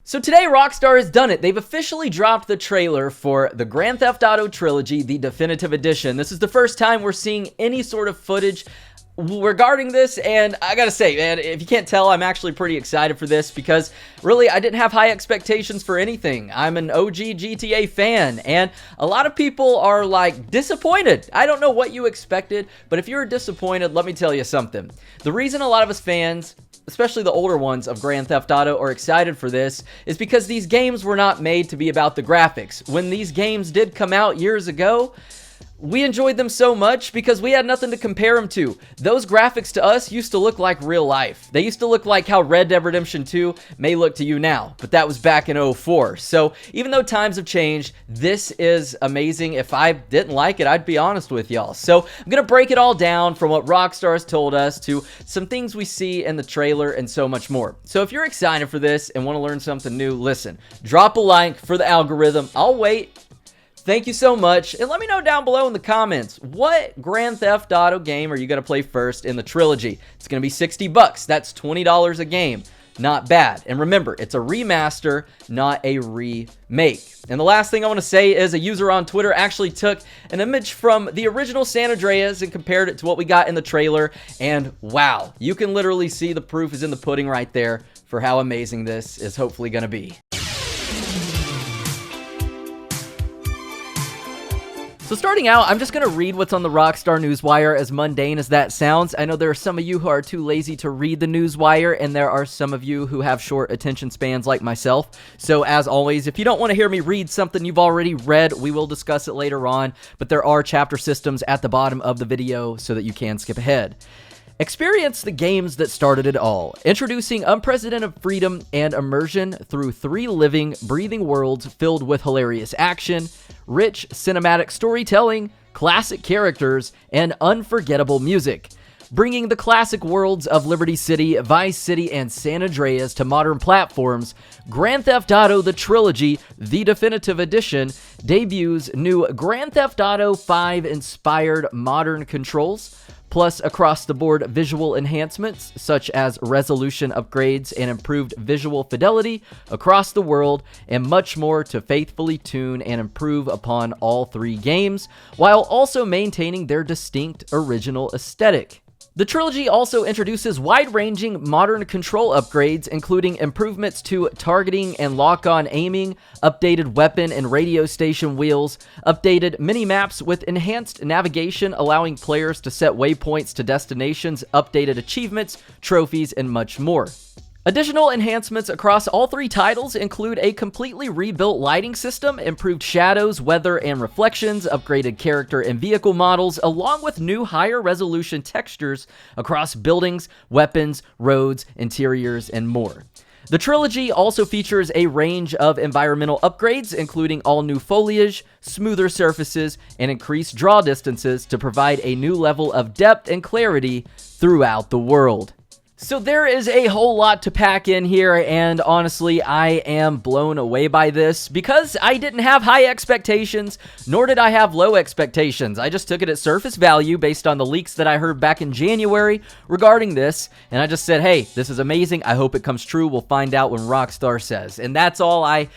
So today, Rockstar has done it. They've officially dropped the trailer for the Grand Theft Auto Trilogy, the Definitive Edition. This is the first time we're seeing any sort of footage regarding this, and I gotta say, man, if you can't tell, I'm actually pretty excited for this because really, I didn't have high expectations for anything. I'm an OG GTA fan, and a lot of people are like disappointed. I don't know what you expected, but if you're disappointed, let me tell you something. The reason a lot of us fans, especially the older ones of Grand Theft Auto, are excited for this is because these games were not made to be about the graphics. When these games did come out years ago, we enjoyed them so much because we had nothing to compare them to. Those graphics to us used to look like real life. They used to look like how Red Dead Redemption 2 may look to you now, but that was back in 04. So even though times have changed, this is amazing. If I didn't like it, I'd be honest with y'all. So I'm going to break it all down from what Rockstar has told us to some things we see in the trailer and so much more. So if you're excited for this and want to learn something new, listen, drop a like for the algorithm. I'll wait. Thank you so much, and let me know down below in the comments, what Grand Theft Auto game are you going to play first in the trilogy? It's going to be $60. That's $20 a game. Not bad. And remember, it's a remaster, not a remake. And the last thing I want to say is a user on Twitter actually took an image from the original San Andreas and compared it to what we got in the trailer, and wow, you can literally see the proof is in the pudding right there for how amazing this is hopefully going to be. So starting out, I'm just going to read what's on the Rockstar Newswire, as mundane as that sounds. I know there are some of you who are too lazy to read the Newswire, and there are some of you who have short attention spans like myself. So as always, if you don't want to hear me read something you've already read, we will discuss it later on, but there are chapter systems at the bottom of the video so that you can skip ahead. Experience the games that started it all, introducing unprecedented freedom and immersion through 3 living, breathing worlds filled with hilarious action, rich cinematic storytelling, classic characters, and unforgettable music. Bringing the classic worlds of Liberty City, Vice City, and San Andreas to modern platforms, Grand Theft Auto The Trilogy, the Definitive Edition, debuts new Grand Theft Auto 5 inspired modern controls, plus across-the-board visual enhancements such as resolution upgrades and improved visual fidelity across the world, and much more to faithfully tune and improve upon all 3 games, while also maintaining their distinct original aesthetic. The trilogy also introduces wide-ranging modern control upgrades, including improvements to targeting and lock-on aiming, updated weapon and radio station wheels, updated mini-maps with enhanced navigation allowing players to set waypoints to destinations, updated achievements, trophies, and much more. Additional enhancements across all 3 titles include a completely rebuilt lighting system, improved shadows, weather, and reflections, upgraded character and vehicle models, along with new higher resolution textures across buildings, weapons, roads, interiors, and more. The trilogy also features a range of environmental upgrades, including all new foliage, smoother surfaces, and increased draw distances to provide a new level of depth and clarity throughout the world. So there is a whole lot to pack in here, and honestly, I am blown away by this because I didn't have high expectations, nor did I have low expectations. I just took it at surface value based on the leaks that I heard back in January regarding this, and I just said, hey, this is amazing. I hope it comes true. We'll find out when Rockstar says. And that's all I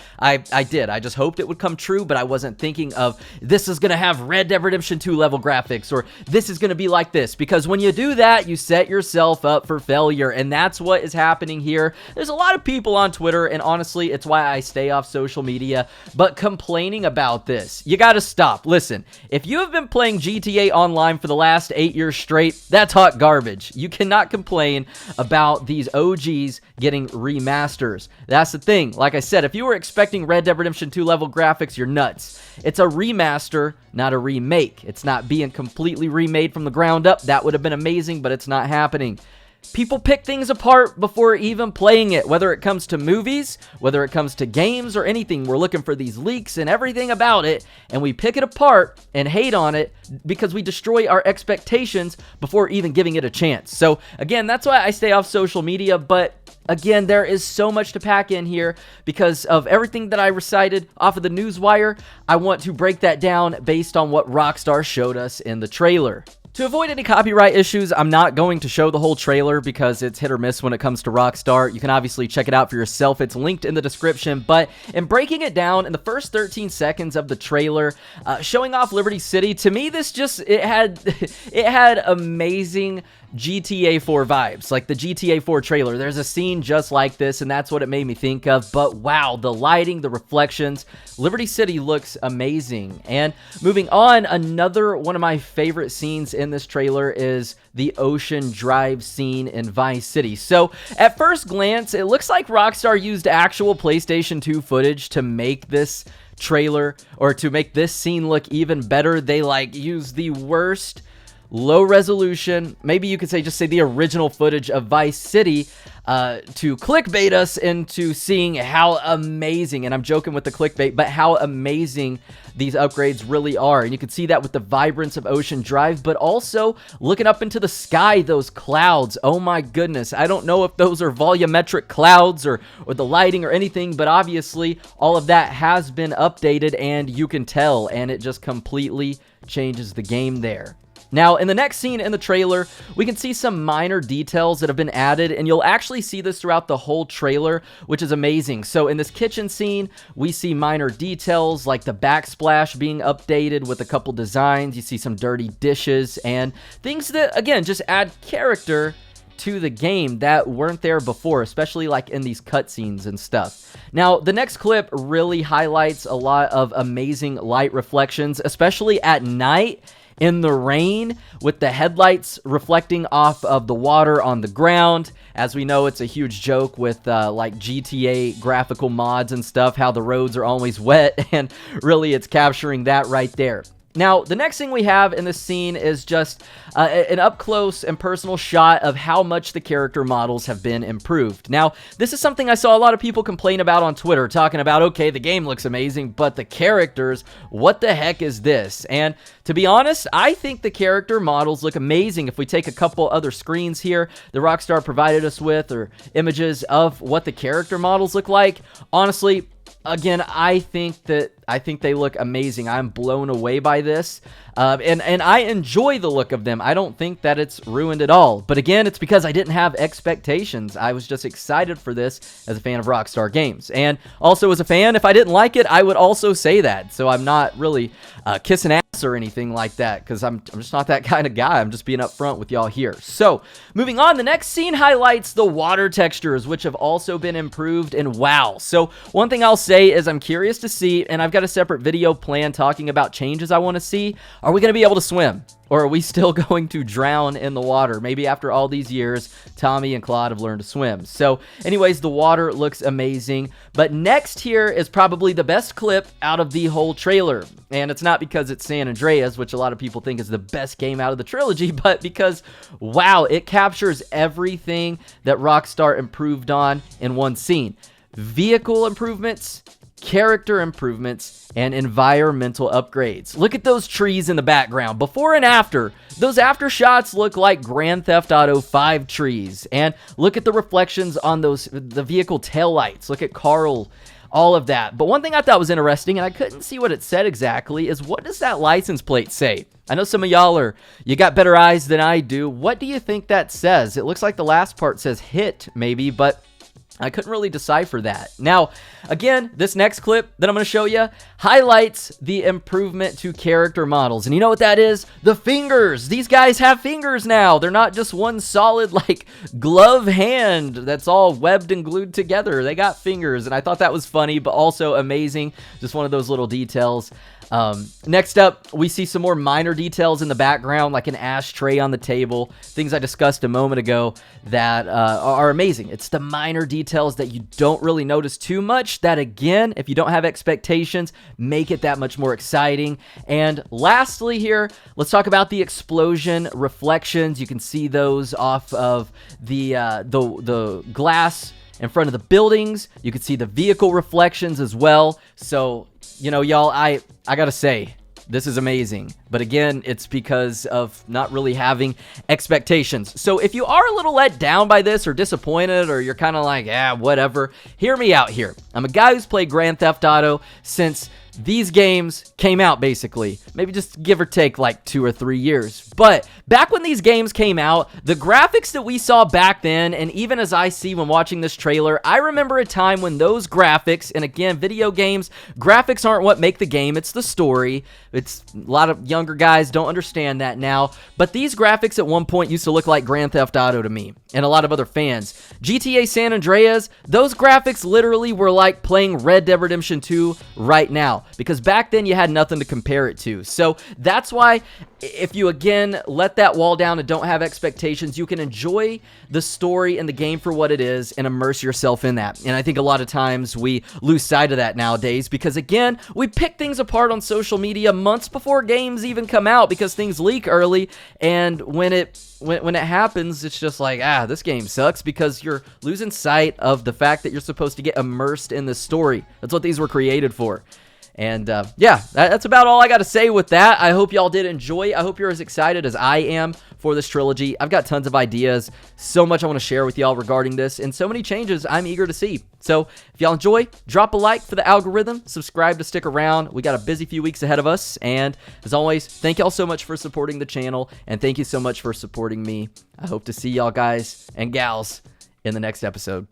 did. I just hoped it would come true, but I wasn't thinking of this is going to have Red Dead Redemption 2 level graphics, or this is going to be like this, because when you do that, you set yourself up for failure. And that's what is happening here. There's a lot of people on Twitter, and honestly, it's why I stay off social media, but complaining about this. You gotta stop. Listen, if you have been playing GTA Online for the last 8 years straight, that's hot garbage. You cannot complain about these OGs getting remasters. That's the thing. Like I said, if you were expecting Red Dead Redemption 2 level graphics, you're nuts. It's a remaster, not a remake. It's not being completely remade from the ground up. That would have been amazing, but it's not happening. People pick things apart before even playing it, whether it comes to movies, whether it comes to games, or anything. We're looking for these leaks and everything about it, and we pick it apart and hate on it because we destroy our expectations before even giving it a chance. So again, that's why I stay off social media, but again, there is so much to pack in here because of everything that I recited off of the Newswire. I want to break that down based on what Rockstar showed us in the trailer. To avoid any copyright issues, I'm not going to show the whole trailer because it's hit or miss when it comes to Rockstar. You can obviously check it out for yourself. It's linked in the description. But in breaking it down, in the first 13 seconds of the trailer, showing off Liberty City, to me, this just, it had amazing GTA 4 vibes, like the GTA 4 trailer. There's a scene just like this, and that's what it made me think of. But wow, the lighting, the reflections, Liberty City looks amazing. And moving on, another one of my favorite scenes in this trailer is the Ocean Drive scene in Vice City. So at first glance, it looks like Rockstar used actual PlayStation 2 footage to make this trailer, or to make this scene look even better. They like used the worst low resolution, maybe you could say, just say the original footage of Vice City to clickbait us into seeing how amazing, and I'm joking with the clickbait, but how amazing these upgrades really are. And you can see that with the vibrance of Ocean Drive, but also looking up into the sky, those clouds. Oh my goodness. I don't know if those are volumetric clouds or the lighting or anything, but obviously all of that has been updated and you can tell, and it just completely changes the game there. Now, in the next scene in the trailer, we can see some minor details that have been added, and you'll actually see this throughout the whole trailer, which is amazing. So in this kitchen scene, we see minor details like the backsplash being updated with a couple designs. You see some dirty dishes and things that, again, just add character to the game that weren't there before, especially like in these cutscenes and stuff. Now, the next clip really highlights a lot of amazing light reflections, especially at night in the rain, with the headlights reflecting off of the water on the ground. As we know, it's a huge joke with like GTA graphical mods and stuff, how the roads are always wet, and really it's capturing that right there. Now, the next thing we have in this scene is just an up-close and personal shot of how much the character models have been improved. Now, this is something I saw a lot of people complain about on Twitter, talking about, okay, the game looks amazing, but the characters, what the heck is this? And to be honest, I think the character models look amazing. If we take a couple other screens here that Rockstar provided us with, or images of what the character models look like, honestly, again, I think they look amazing. I'm blown away by this, and I enjoy the look of them. I don't think that it's ruined at all. But again, it's because I didn't have expectations. I was just excited for this as a fan of Rockstar Games, and also as a fan, if I didn't like it, I would also say that. So I'm not really kissing ass or anything like that, because I'm just not that kind of guy. I'm just being upfront with y'all here. So moving on, the next scene highlights the water textures, which have also been improved, and wow. So one thing I'll say is I'm curious to see, and I've got a separate video planned talking about changes I want to see. Are we going to be able to swim? Or are we still going to drown in the water? Maybe after all these years, Tommy and Claude have learned to swim. So anyways, the water looks amazing. But next here is probably the best clip out of the whole trailer. And it's not because it's San Andreas, which a lot of people think is the best game out of the trilogy, but because, wow, it captures everything that Rockstar improved on in one scene. Vehicle improvements, character improvements, and environmental upgrades. Look at those trees in the background. Before and after, those after shots look like Grand Theft Auto 5 trees. And look at the reflections on the vehicle taillights. Look at Carl, all of that. But one thing I thought was interesting, and I couldn't see what it said exactly, is what does that license plate say? I know some of y'all you got better eyes than I do. What do you think that says? It looks like the last part says hit, maybe, but I couldn't really decipher that. Now, again, this next clip that I'm going to show you highlights the improvement to character models. And you know what that is? The fingers. These guys have fingers now. They're not just one solid, like, glove hand that's all webbed and glued together. They got fingers, and I thought that was funny, but also amazing. Just one of those little details. Next up, we see some more minor details in the background, like an ashtray on the table, things I discussed a moment ago that are amazing. It's the minor details that you don't really notice too much that, again, if you don't have expectations, make it that much more exciting. And lastly here, let's talk about the explosion reflections. You can see those off of the glass in front of the buildings. You can see the vehicle reflections as well. So, you know, y'all, I gotta say, this is amazing. But again, it's because of not really having expectations. So if you are a little let down by this or disappointed, or you're kind of like, whatever, hear me out here. I'm a guy who's played Grand Theft Auto since these games came out basically. Maybe just give or take like 2 or 3 years. But back when these games came out, the graphics that we saw back then, and even as I see when watching this trailer, I remember a time when those graphics, and again, video games, graphics aren't what make the game, it's the story. It's a lot of younger guys don't understand that now, but these graphics at one point used to look like Grand Theft Auto to me, and a lot of other fans. GTA San Andreas, those graphics literally were like playing Red Dead Redemption 2 right now, because back then you had nothing to compare it to. So that's why if you again let that wall down and don't have expectations, you can enjoy the story and the game for what it is and immerse yourself in that. And I think a lot of times we lose sight of that nowadays because again, we pick things apart on social media months before games even come out because things leak early, and when it happens, it's just like, this game sucks because you're losing sight of the fact that you're supposed to get immersed in the story. That's what these were created for. And yeah, that's about all I got to say with that. I hope y'all did enjoy. I hope you're as excited as I am for this trilogy. I've got tons of ideas, so much I want to share with y'all regarding this, and so many changes I'm eager to see. So if y'all enjoy, drop a like for the algorithm, subscribe to stick around. We got a busy few weeks ahead of us, and as always, thank y'all so much for supporting the channel, and thank you so much for supporting me. I hope to see y'all guys and gals in the next episode.